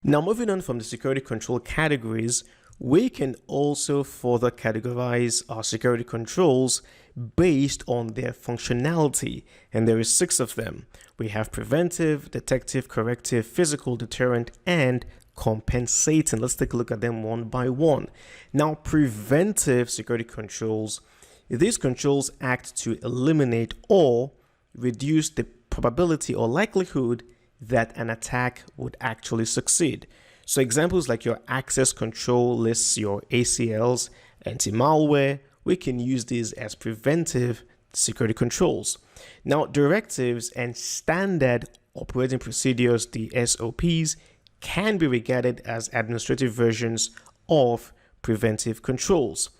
Now, moving on from the security control categories, we can also further categorize our security controls based on their functionality, and there is 6 of them. We have preventive, detective, corrective, physical, deterrent, and compensating. Let's take a look at them one by one. Now, preventive security controls, these controls act to eliminate or reduce the probability or likelihood that an attack would actually succeed. So examples like your access control lists, your ACLs, anti-malware, we can use these as preventive security controls. Now, directives and standard operating procedures, the SOPs, can be regarded as administrative versions of preventive controls.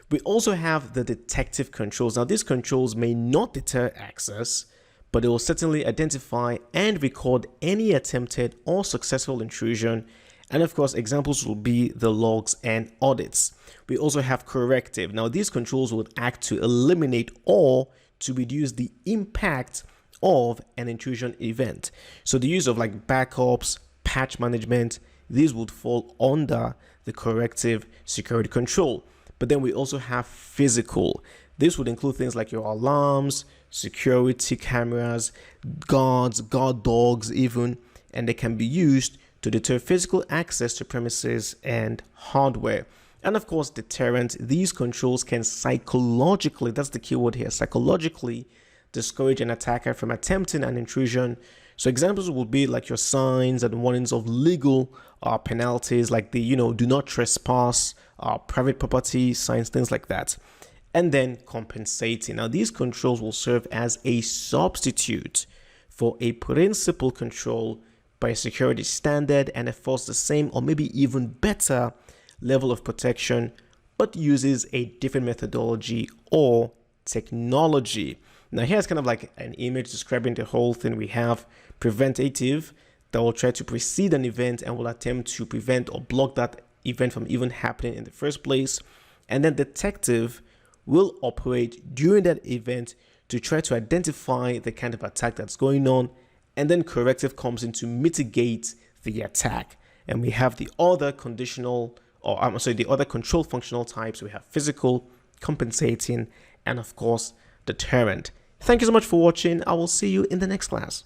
We also have the detective controls. Now, these controls may not deter access, but it will certainly identify and record any attempted or successful intrusion. And of course, examples will be the logs and audits. We also have corrective. Now, these controls would act to eliminate or to reduce the impact of an intrusion event. So the use of like backups, patch management, these would fall under the corrective security control. But then we also have physical. This would include things like your alarms, security cameras, guards, guard dogs even, and they can be used to deter physical access to premises and hardware. And of course, deterrent. These controls can psychologically, that's the keyword here, psychologically discourage an attacker from attempting an intrusion. So examples would be like your signs and warnings of legal penalties, like the, do not trespass, private property signs, things like that. And then compensating. Now, these controls will serve as a substitute for a principal control by a security standard and enforce the same or maybe even better level of protection, but uses a different methodology or technology. Now, here's kind of like an image describing the whole thing. We have preventative that will try to precede an event and will attempt to prevent or block that event from even happening in the first place. And then detective will operate during that event to try to identify the kind of attack that's going on. And then corrective comes in to mitigate the attack. And we have the other conditional, or I'm sorry, the other control functional types. We have physical, compensating, and of course, deterrent. Thank you so much for watching. I will see you in the next class.